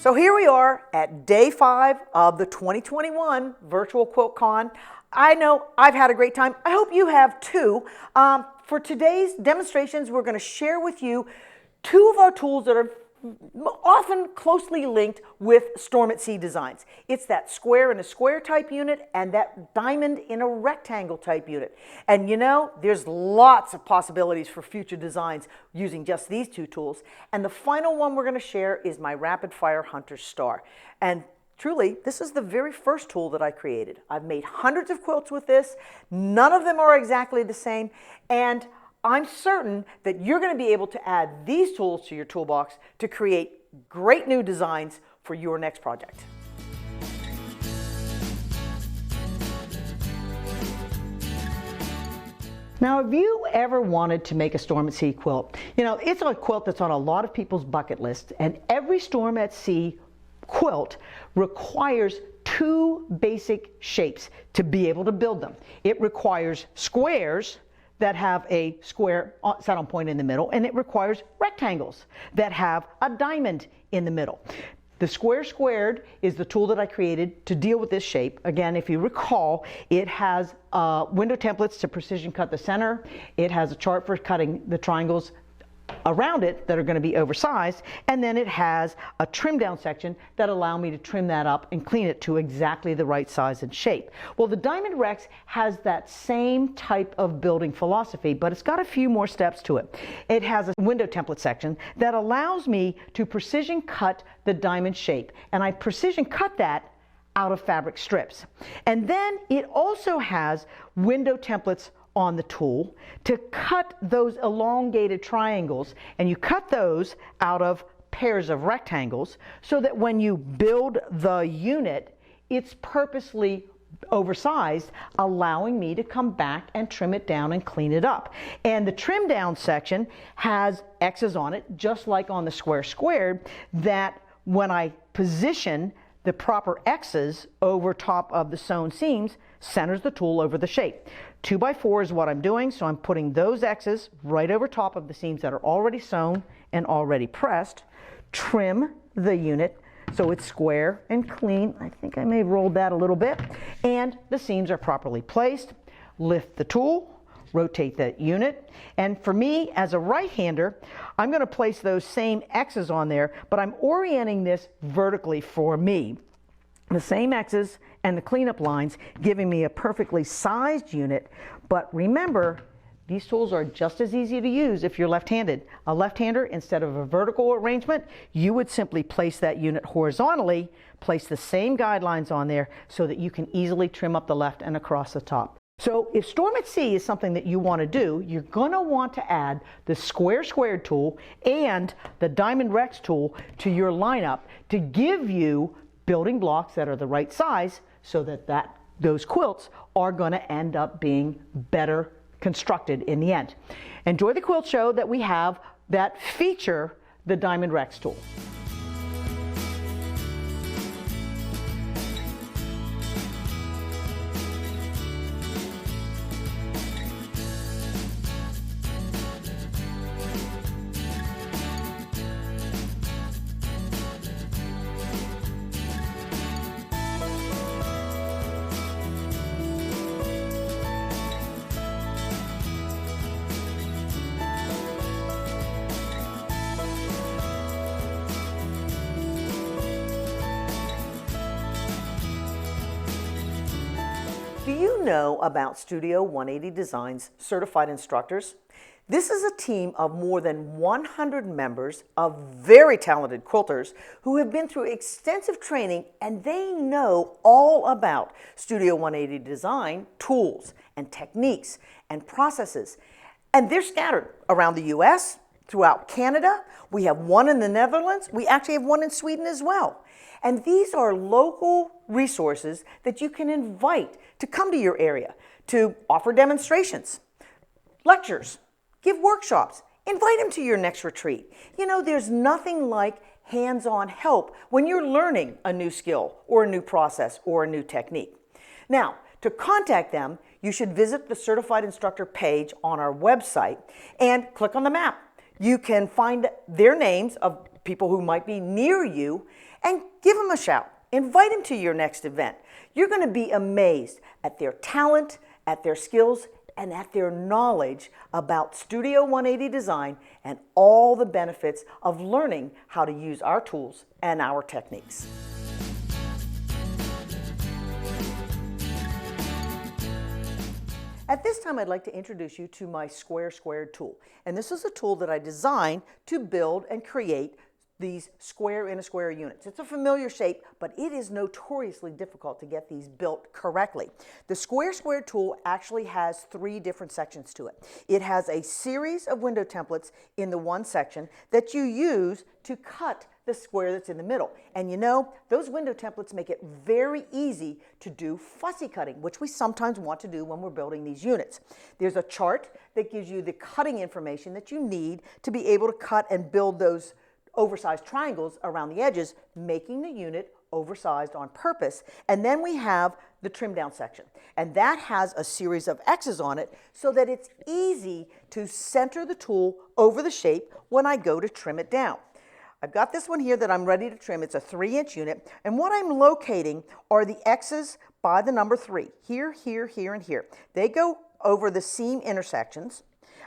So here we are at day 5 of the 2021 virtual QuiltCon. I know I've had a great time. I hope you have too. For today's demonstrations, we're going to share with you 2 of our tools that are often closely linked with Storm at Sea designs. It's that square in a square type unit and that diamond in a rectangle type unit. And you know, there's lots of possibilities for future designs using just these 2 tools. And the final one we're going to share is my Rapid Fire Hunter Star. And truly, this is the very first tool that I created. I've made hundreds of quilts with this. None of them are exactly the same. And I'm certain that you're going to be able to add these tools to your toolbox to create great new designs for your next project. Now, have you ever wanted to make a Storm at Sea quilt? You know, it's a quilt that's on a lot of people's bucket lists, and every Storm at Sea quilt requires 2 basic shapes to be able to build them. It requires squares that have a square set on point in the middle, and it requires rectangles that have a diamond in the middle. The square squared is the tool that I created to deal with this shape. Again, if you recall, it has window templates to precision cut the center. It has a chart for cutting the triangles around it that are going to be oversized, and then it has a trim down section that allow me to trim that up and clean it to exactly the right size and shape. Well, the Diamond Rects has that same type of building philosophy, but it's got a few more steps to it. It has a window template section that allows me to precision cut the diamond shape, and I precision cut that out of fabric strips. And then it also has window templates on the tool to cut those elongated triangles, and you cut those out of pairs of rectangles so that when you build the unit, it's purposely oversized, allowing me to come back and trim it down and clean it up. And the trim down section has X's on it, just like on the square squared, that when I position the proper X's over top of the sewn seams, centers the tool over the shape. 2x4 is what I'm doing, so I'm putting those X's right over top of the seams that are already sewn and already pressed. Trim the unit so it's square and clean. I think I may have rolled that a little bit. And the seams are properly placed. Lift the tool, rotate that unit. And for me, as a right-hander, I'm going to place those same X's on there, but I'm orienting this vertically for me. The same X's and the cleanup lines giving me a perfectly sized unit. But remember, these tools are just as easy to use if you're left-handed. A left-hander, instead of a vertical arrangement, you would simply place that unit horizontally, place the same guidelines on there so that you can easily trim up the left and across the top. So if Storm at Sea is something that you want to do, you're going to want to add the square squared tool and the Diamond Rects tool to your lineup to give you building blocks that are the right size so that those quilts are going to end up being better constructed in the end. Enjoy the quilt show that we have that feature the Diamond Rects tool. Do you know about Studio 180 Design's certified instructors? This is a team of more than 100 members of very talented quilters who have been through extensive training, and they know all about Studio 180 Design tools and techniques and processes. And they're scattered around the US, throughout Canada. We have one in the Netherlands. We actually have one in Sweden as well. And these are local resources that you can invite to come to your area, to offer demonstrations, lectures, give workshops, invite them to your next retreat. You know, there's nothing like hands-on help when you're learning a new skill or a new process or a new technique. Now, to contact them, you should visit the Certified Instructor page on our website and click on the map. You can find their names of people who might be near you, and give them a shout. Invite them to your next event. You're going to be amazed at their talent, at their skills, and at their knowledge about Studio 180 design and all the benefits of learning how to use our tools and our techniques. At this time, I'd like to introduce you to my Square Squared tool. And this is a tool that I designed to build and create these square in a square units. It's a familiar shape, but it is notoriously difficult to get these built correctly. The Square Squared tool actually has 3 different sections to it. It has a series of window templates in the one section that you use to cut the square that's in the middle. And you know, those window templates make it very easy to do fussy cutting, which we sometimes want to do when we're building these units. There's a chart that gives you the cutting information that you need to be able to cut and build those oversized triangles around the edges, making the unit oversized on purpose. And then we have the trim down section, and that has a series of X's on it so that it's easy to center the tool over the shape when I go to trim it down. I've got this one here that I'm ready to trim. It's a 3-inch unit, and what I'm locating are the X's by the number 3, here, here, here, and here. They go over the seam intersections,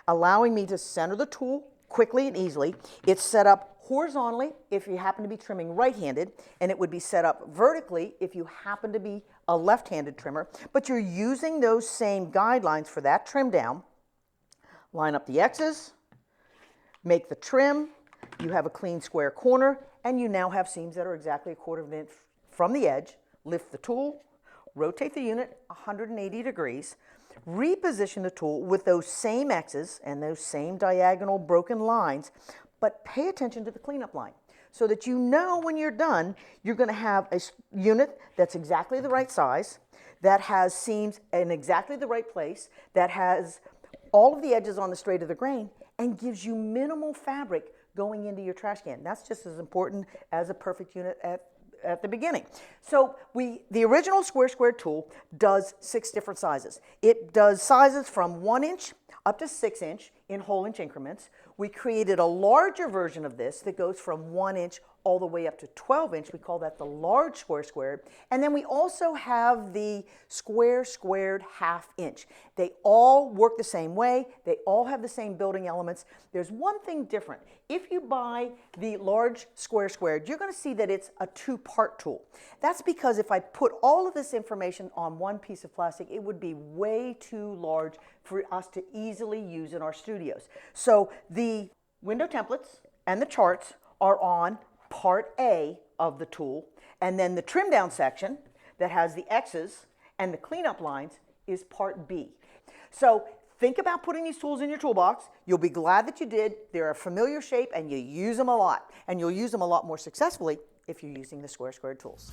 allowing me to center the tool quickly and easily. It's set up horizontally if you happen to be trimming right-handed, and it would be set up vertically if you happen to be a left-handed trimmer, but you're using those same guidelines for that trim down. Line up the X's, make the trim, you have a clean square corner, and you now have seams that are exactly 1/4 of an inch from the edge. Lift the tool, rotate the unit 180 degrees, reposition the tool with those same X's and those same diagonal broken lines, but pay attention to the cleanup line so that you know when you're done, you're going to have a unit that's exactly the right size, that has seams in exactly the right place, that has all of the edges on the straight of the grain, and gives you minimal fabric going into your trash can. That's just as important as a perfect unit at the beginning. So the original Square Squared tool does 6 different sizes. It does sizes from 1 inch up to 6 inch in whole inch increments. We created a larger version of this that goes from 1 inch all the way up to 12 inch. We call that the large Square Squared. And then we also have the Square Squared 1/2 inch. They all work the same way. They all have the same building elements. There's one thing different. If you buy the large Square Squared, you're going to see that it's a 2-part tool. That's because if I put all of this information on one piece of plastic, it would be way too large for us to easily use in our studios. So the window templates and the charts are on part A of the tool, and then the trim down section that has the X's and the cleanup lines is part B. So think about putting these tools in your toolbox. You'll be glad that you did. They're a familiar shape and you use them a lot, and you'll use them a lot more successfully if you're using the Square Squared tools.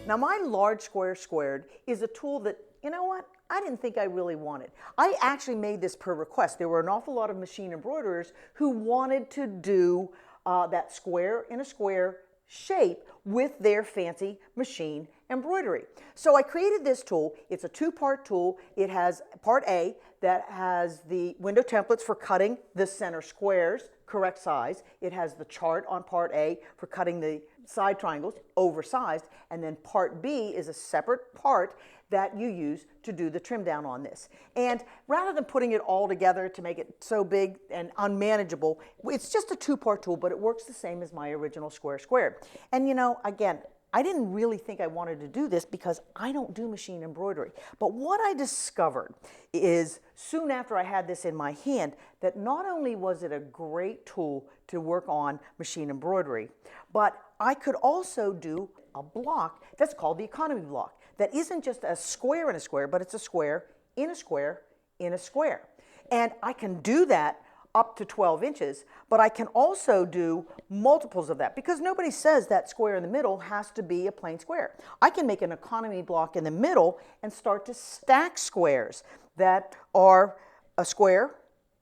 Now my large Square Squared is a tool that, you know what, I didn't think I really wanted. I actually made this per request. There were an awful lot of machine embroiderers who wanted to do that square in a square shape with their fancy machine embroidery. So I created this tool. It's a 2-part tool. It has part A that has the window templates for cutting the center squares, correct size. It has the chart on part A for cutting the side triangles, oversized, and then part B is a separate part that you use to do the trim down on this. And rather than putting it all together to make it so big and unmanageable, it's just a 2-part tool, but it works the same as my original Square Squared. And you know, again, I didn't really think I wanted to do this because I don't do machine embroidery. But what I discovered is soon after I had this in my hand that not only was it a great tool to work on machine embroidery, but I could also do a block that's called the economy block. That isn't just a square in a square, but it's a square in a square in a square. And I can do that up to 12 inches, but I can also do multiples of that because nobody says that square in the middle has to be a plain square. I can make an economy block in the middle and start to stack squares that are a square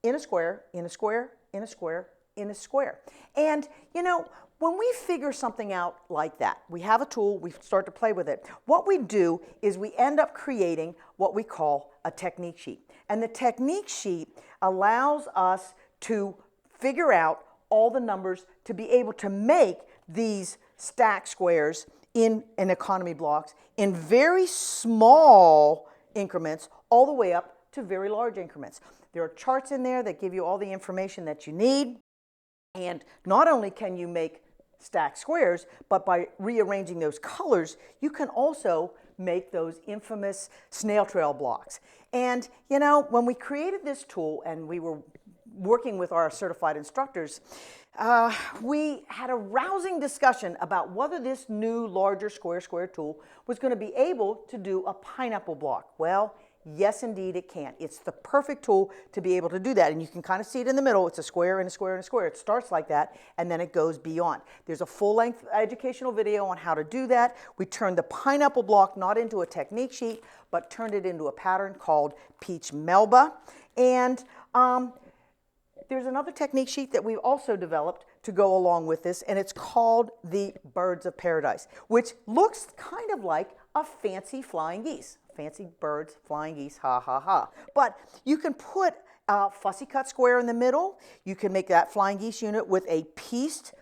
in a square in a square in a square in a square. And you know, when we figure something out like that, we have a tool, we start to play with it. What we do is we end up creating what we call a technique sheet. And the technique sheet allows us to figure out all the numbers to be able to make these stack squares in an economy blocks in very small increments all the way up to very large increments. There are charts in there that give you all the information that you need. And not only can you make stack squares, but by rearranging those colors, you can also make those infamous snail trail blocks. And you know, when we created this tool and we were working with our certified instructors, we had a rousing discussion about whether this new larger square tool was going to be able to do a pineapple block. Well, yes, indeed it can. It's the perfect tool to be able to do that. And you can kind of see it in the middle. It's a square and a square and a square. It starts like that, and then it goes beyond. There's a full-length educational video on how to do that. We turned the pineapple block not into a technique sheet, but turned it into a pattern called Peach Melba. And there's another technique sheet that we've also developed to go along with this, and it's called the Birds of Paradise, which looks kind of like a fancy flying geese. Fancy birds, flying geese, ha, ha, ha. But you can put a fussy cut square in the middle. You can make that flying geese unit with a pieced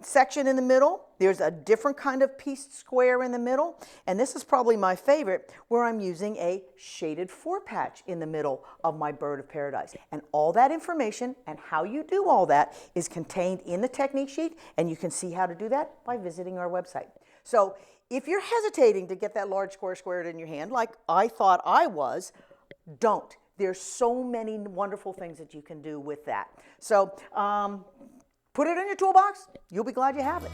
section in the middle. There's a different kind of pieced square in the middle. And this is probably my favorite, where I'm using a shaded 4-patch in the middle of my Bird of Paradise. And all that information and how you do all that is contained in the technique sheet. And you can see how to do that by visiting our website. So if you're hesitating to get that large square squared in your hand, like I thought I was, don't. There's so many wonderful things that you can do with that. So put it in your toolbox. You'll be glad you have it.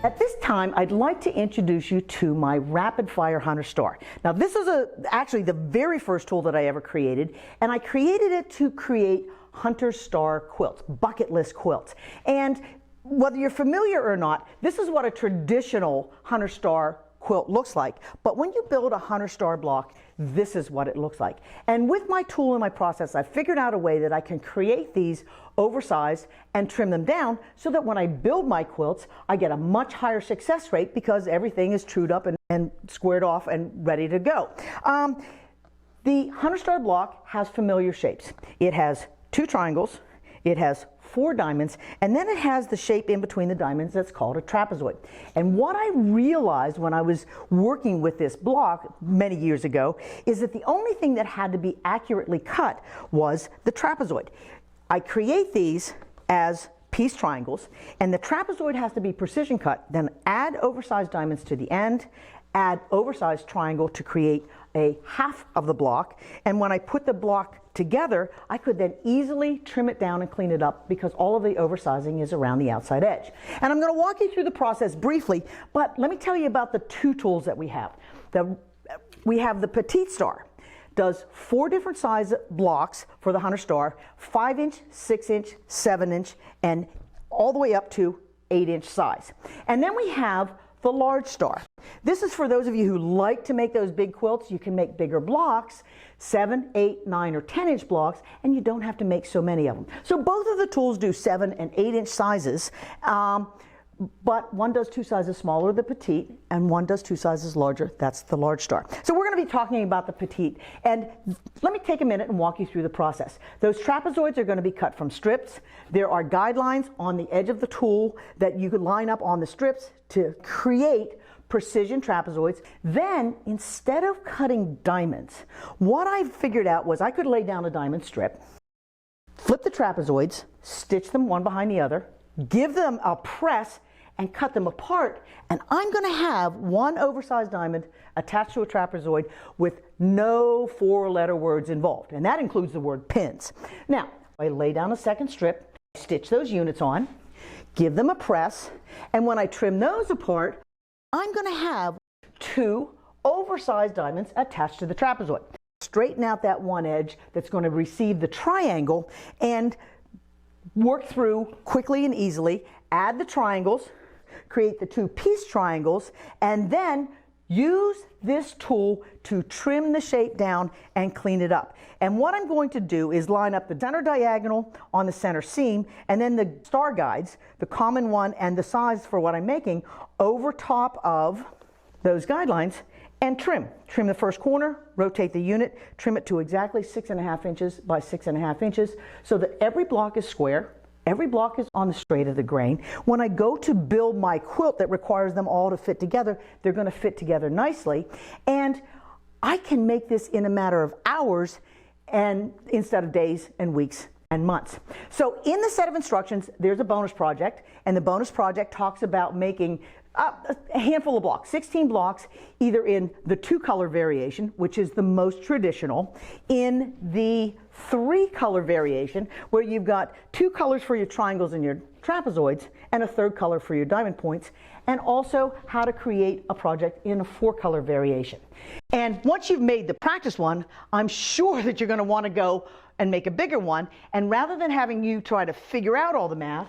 At this time, I'd like to introduce you to my Rapid Fire Hunter Star. Now, this is actually the very first tool that I ever created, and I created it to create Hunter Star quilts, bucket list quilts. And whether you're familiar or not, this is what a traditional Hunter Star quilt looks like. But when you build a Hunter Star block, this is what it looks like. And with my tool and my process, I figured out a way that I can create these oversized and trim them down so that when I build my quilts, I get a much higher success rate because everything is trued up and squared off and ready to go. The Hunter Star block has familiar shapes. It has 2 triangles, it has 4 diamonds, and then it has the shape in between the diamonds that's called a trapezoid. And what I realized when I was working with this block many years ago is that the only thing that had to be accurately cut was the trapezoid. I create these as piece triangles, and the trapezoid has to be precision cut, then add oversized diamonds to the end, add oversized triangle to create a half of the block, and when I put the block together, I could then easily trim it down and clean it up because all of the oversizing is around the outside edge. And I'm going to walk you through the process briefly, but let me tell you about the 2 tools that we have. We have the Petite Star. Does 4 different size blocks for the Hunter Star, 5-inch, 6-inch, 7-inch, and all the way up to 8-inch size. And then we have the large star. This is for those of you who like to make those big quilts. You can make bigger blocks, 7, 8, 9, or 10-inch blocks, and you don't have to make so many of them. So both of the tools do 7 and 8-inch sizes, but one does 2 sizes smaller, the petite, and one does 2 sizes larger, that's the large star. So we're going to be talking about the petite, and let me take a minute and walk you through the process. Those trapezoids are going to be cut from strips. There are guidelines on the edge of the tool that you could line up on the strips to create precision trapezoids. Then, instead of cutting diamonds, what I figured out was I could lay down a diamond strip, flip the trapezoids, stitch them one behind the other, give them a press, and cut them apart, and I'm going to have one oversized diamond attached to a trapezoid with no 4-letter words involved, and that includes the word pins. Now, I lay down a second strip, stitch those units on, give them a press, and when I trim those apart, I'm going to have 2 oversized diamonds attached to the trapezoid. Straighten out that one edge that's going to receive the triangle and work through quickly and easily, add the triangles, create the 2 piece triangles, and then use this tool to trim the shape down and clean it up. And what I'm going to do is line up the center diagonal on the center seam, and then the star guides, the common one and the size for what I'm making, over top of those guidelines, and trim. Trim the first corner, rotate the unit, trim it to exactly 6.5 inches by 6.5 inches so that every block is square, every block is on the straight of the grain. When I go to build my quilt that requires them all to fit together, they're going to fit together nicely, and I can make this in a matter of hours and instead of days and weeks and months. So in the set of instructions, there's a bonus project, and the bonus project talks about making a handful of blocks, 16 blocks, either in the 2-color variation, which is the most traditional, in the 3-color variation, where you've got 2 colors for your triangles and your trapezoids, and a 3rd color for your diamond points, and also how to create a project in a 4-color variation. And once you've made the practice one, I'm sure that you're going to want to go and make a bigger one, and rather than having you try to figure out all the math,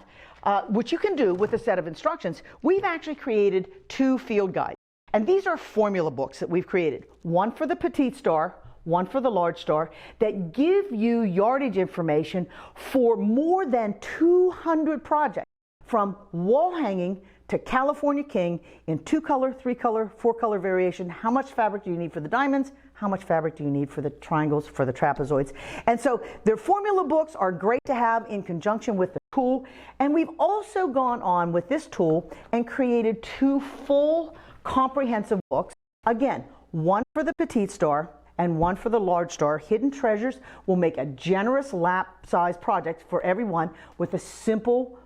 which you can do with a set of instructions, we've actually created 2 field guides. And these are formula books that we've created. One for the petite star, one for the large star, that give you yardage information for more than 200 projects, from wall hanging to California King in 2-color, 3-color, 4-color variation. How much fabric do you need for the diamonds? How much fabric do you need for the triangles, for the trapezoids? And so their formula books are great to have in conjunction with the tool. And we've also gone on with this tool and created 2 full comprehensive books. Again, one for the petite star and one for the large star. Hidden Treasures will make a generous lap size project for everyone with a simple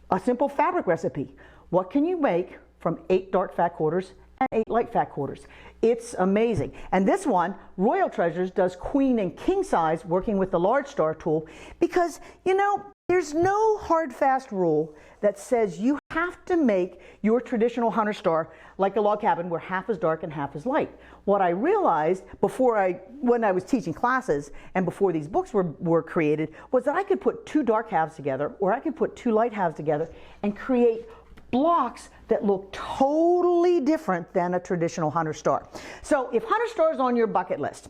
fabric recipe. What can you make from 8 dark fat quarters and 8 light fat quarters? It's amazing. And this one, Royal Treasures, does queen and king size, working with the large star tool, because, you know, there's no hard fast rule that says you have to make your traditional hunter star like a log cabin where half is dark and half is light. What I realized when I was teaching classes and before these books were created, was that I could put 2 dark halves together, or I could put 2 light halves together and create blocks that look totally different than a traditional hunter star. So if hunter star is on your bucket list,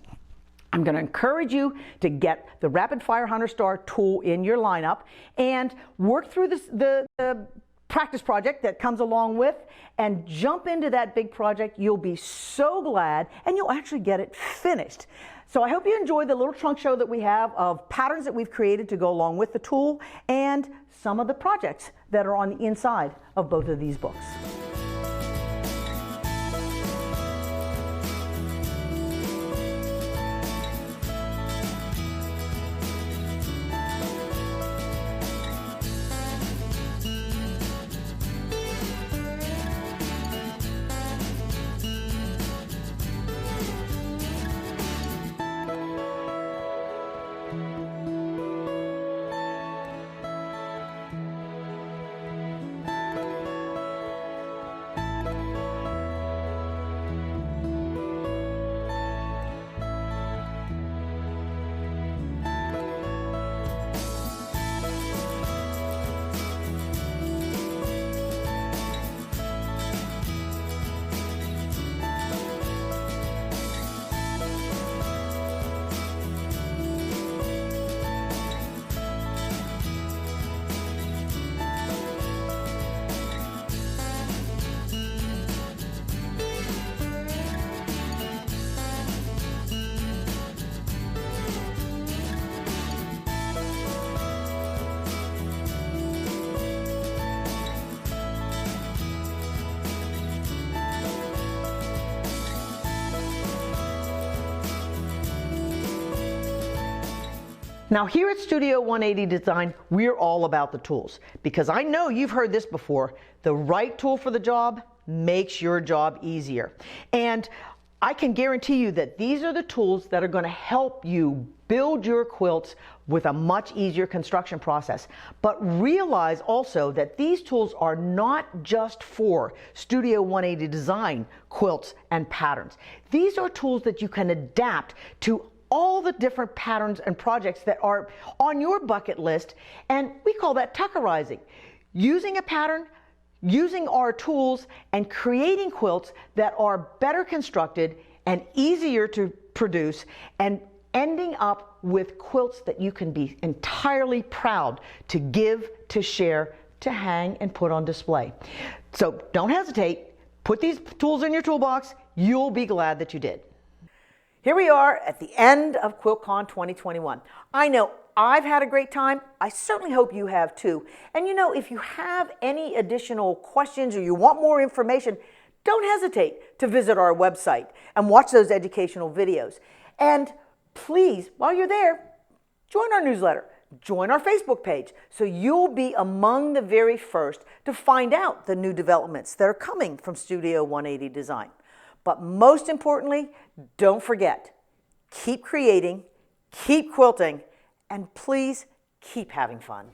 I'm going to encourage you to get the Rapid Fire Hunter Star tool in your lineup and work through the practice project that comes along with, and jump into that big project. You'll be so glad, and you'll actually get it finished. So I hope you enjoyed the little trunk show that we have of patterns that we've created to go along with the tool, and some of the projects that are on the inside of both of these books. Now here at Studio 180 Design, we're all about the tools, because I know you've heard this before. The right tool for the job makes your job easier. And I can guarantee you that these are the tools that are going to help you build your quilts with a much easier construction process. But realize also that these tools are not just for Studio 180 Design quilts and patterns. These are tools that you can adapt to all the different patterns and projects that are on your bucket list, and we call that tuckerizing. Using a pattern, using our tools, and creating quilts that are better constructed and easier to produce, and ending up with quilts that you can be entirely proud to give, to share, to hang, and put on display. So don't hesitate. Put these tools in your toolbox. You'll be glad that you did. Here we are at the end of QuiltCon 2021. I know I've had a great time. I certainly hope you have too. And you know, if you have any additional questions or you want more information, don't hesitate to visit our website and watch those educational videos. And please, while you're there, join our newsletter, join our Facebook page, so you'll be among the very first to find out the new developments that are coming from Studio 180 Design. But most importantly, don't forget, keep creating, keep quilting, and please keep having fun.